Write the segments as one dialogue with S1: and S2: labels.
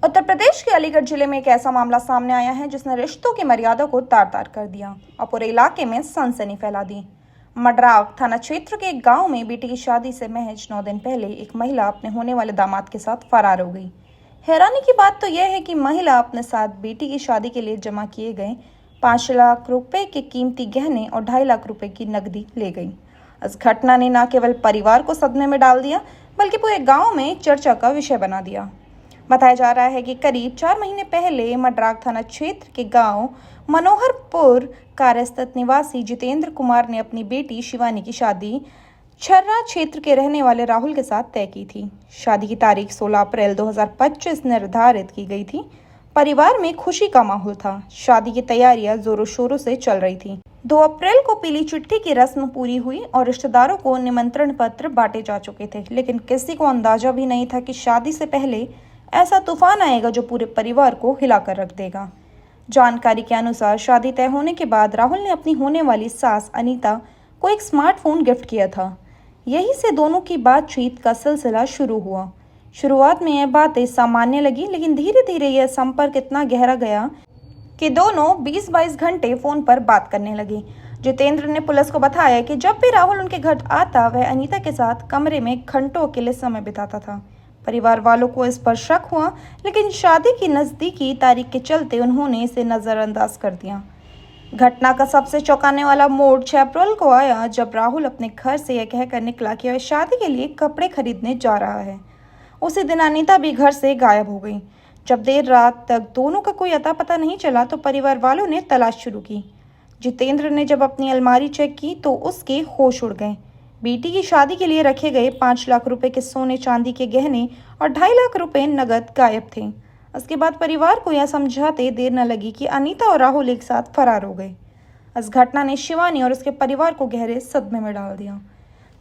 S1: उत्तर प्रदेश के अलीगढ़ जिले में एक ऐसा मामला सामने आया है जिसने रिश्तों की मर्यादा को तार-तार कर दिया और पूरे इलाके में सनसनी फैला दी। मडराव थाना क्षेत्र के एक गांव में बेटी की शादी से महज 9 दिन पहले एक महिला अपने होने वाले दामाद के साथ फरार हो गई। हैरानी की बात तो यह है कि महिला अपने साथ बेटी की शादी के लिए जमा किए गए 5 लाख रुपए के कीमती गहने और 2.5 लाख रुपए की नकदी ले गई। इस घटना ने न केवल परिवार को सदमे में डाल दिया बल्कि पूरे गाँव में चर्चा का विषय बना दिया। बताया जा रहा है कि करीब 4 महीने पहले मडराव थाना क्षेत्र के गांव मनोहरपुर कार्यस्थित निवासी जितेंद्र कुमार ने अपनी बेटी शिवानी की शादी छर्रा क्षेत्र के रहने वाले राहुल के साथ तय की थी। शादी की तारीख 16 अप्रैल 2025 निर्धारित की गई थी। परिवार में खुशी का माहौल था। शादी की तैयारियां जोरों शोरों से चल रही थी। 2 अप्रैल को पीली चिट्ठी की रस्म पूरी हुई और रिश्तेदारों को निमंत्रण पत्र बांटे जा चुके थे, लेकिन किसी को अंदाजा भी नहीं था कि शादी से पहले ऐसा तूफान आएगा जो पूरे परिवार को हिलाकर रख देगा। जानकारी के अनुसार शादी तय होने के बाद राहुल ने अपनी होने वाली सास अनीता को एक स्मार्टफोन गिफ्ट किया था। यहीं से दोनों की बातचीत का सिलसिला शुरू हुआ। शुरुआत में यह बातें सामान्य लगी, लेकिन धीरे धीरे यह संपर्क इतना गहरा गया कि दोनों 20-22 घंटे फोन पर बात करने लगे। जितेंद्र ने पुलिस को बताया कि जब भी राहुल उनके घर आता वह अनीता के साथ कमरे में घंटों अकेले समय बिताता था। परिवार वालों को इस पर शक हुआ, लेकिन शादी की नज़दीकी तारीख के चलते उन्होंने इसे नज़रअंदाज कर दिया। घटना का सबसे चौंकाने वाला मोड़ 6 अप्रैल को आया, जब राहुल अपने घर से यह कहकर निकला कि वह शादी के लिए कपड़े खरीदने जा रहा है। उसी दिन अनीता भी घर से गायब हो गई। जब देर रात तक दोनों का कोई अता पता नहीं चला तो परिवार वालों ने तलाश शुरू की। जितेंद्र ने जब अपनी अलमारी चेक की तो उसके होश उड़ गए। बेटी की शादी के लिए रखे गए 5 लाख रुपए के सोने चांदी के गहने और 2.5 लाख रुपए नगद गायब थे। उसके बाद परिवार को यह समझाते देर न लगी कि अनीता और राहुल एक साथ फरार हो गए। इस घटना ने शिवानी और उसके परिवार को गहरे सदमे में डाल दिया।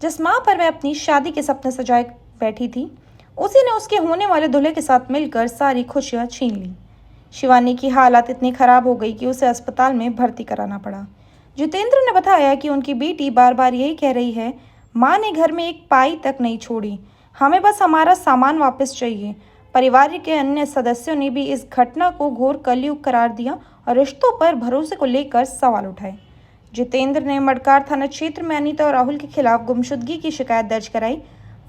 S1: जिस मां पर वह अपनी शादी के सपने सजाए बैठी थी, उसी ने उसके होने वाले दूल्हे के साथ मिलकर सारी खुशियां छीन ली। शिवानी की हालत इतनी खराब हो गई कि उसे अस्पताल में भर्ती कराना पड़ा। जितेंद्र ने बताया कि उनकी बेटी बार बार यही कह रही है, माँ ने घर में एक पाई तक नहीं छोड़ी, हमें बस हमारा सामान वापस चाहिए। परिवार के अन्य सदस्यों ने भी इस घटना को घोर कलयुग करार दिया और रिश्तों पर भरोसे को लेकर सवाल उठाए। जितेंद्र ने मडकार थाना क्षेत्र में अनीता और राहुल के खिलाफ गुमशुदगी की शिकायत दर्ज कराई।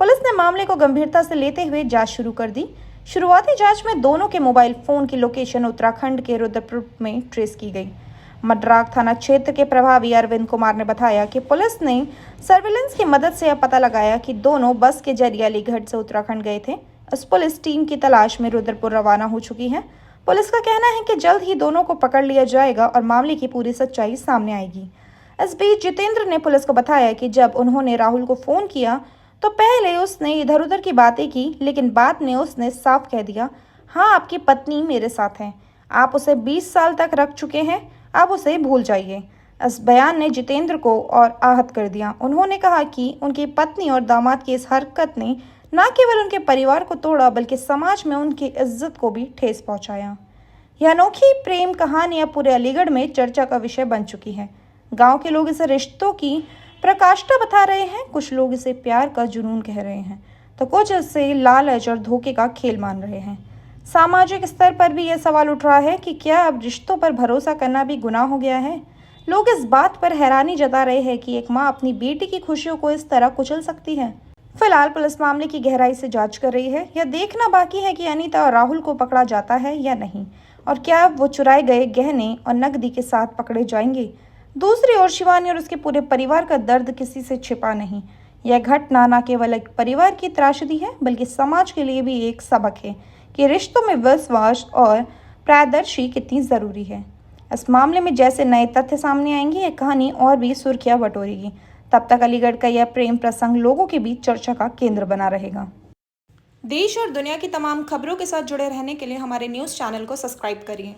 S1: पुलिस ने मामले को गंभीरता से लेते हुए जांच शुरू कर दी। शुरुआती जांच में दोनों के मोबाइल फोन की लोकेशन उत्तराखंड के रुद्रपुर में ट्रेस की गई। मडराव थाना क्षेत्र के प्रभारी अरविंद कुमार ने बताया कि पुलिस ने सर्विलांस की मदद से यह पता लगाया कि दोनों बस के जरिए अलीगढ़ से उत्तराखंड गए थे। इस पुलिस टीम की तलाश में रुद्रपुर रवाना हो चुकी है। पुलिस का कहना है कि जल्द ही दोनों को पकड़ लिया जाएगा और मामले की पूरी सच्चाई सामने आएगी। इस बीच जितेंद्र ने पुलिस को बताया कि जब उन्होंने राहुल को फोन किया तो पहले उसने इधर उधर की बातें की, लेकिन बाद में उसने साफ कह दिया, हाँ आपकी पत्नी मेरे साथ है, आप उसे 20 साल तक रख चुके हैं, अब उसे भूल जाइए। इस बयान ने जितेंद्र को और आहत कर दिया। उन्होंने कहा कि उनकी पत्नी और दामाद की इस हरकत ने न केवल उनके परिवार को तोड़ा बल्कि समाज में उनकी इज्जत को भी ठेस पहुंचाया। यह अनोखी प्रेम कहानी अब पूरे अलीगढ़ में चर्चा का विषय बन चुकी है। गांव के लोग इसे रिश्तों की प्रकाष्ठा बता रहे हैं, कुछ लोग इसे प्यार का जुनून कह रहे हैं तो कुछ इसे लालच और धोखे का खेल मान रहे हैं। सामाजिक स्तर पर भी यह सवाल उठ रहा है कि क्या अब रिश्तों पर भरोसा करना भी गुनाह हो गया है। लोग इस बात पर हैरानी जता रहे हैं कि एक मां अपनी बेटी की खुशियों को इस तरह कुचल सकती है। फिलहाल पुलिस मामले की गहराई से जांच कर रही है। यह देखना बाकी है कि अनीता और राहुल को पकड़ा जाता है या नहीं, और क्या वो चुराए गए गहने और नकदी के साथ पकड़े जाएंगे। दूसरी ओर शिवानी और उसके पूरे परिवार का दर्द किसी से छिपा नहीं। यह घटना न केवल एक परिवार की त्रासदी है बल्कि समाज के लिए भी एक सबक है कि रिश्तों में विश्वास और पारदर्शी कितनी ज़रूरी है। इस मामले में जैसे नए तथ्य सामने आएंगे यह कहानी और भी सुर्खियां बटोरेगी। तब तक अलीगढ़ का यह प्रेम प्रसंग लोगों के बीच चर्चा का केंद्र बना रहेगा। देश और दुनिया की तमाम खबरों के साथ जुड़े रहने के लिए हमारे न्यूज़ चैनल को सब्सक्राइब करिए।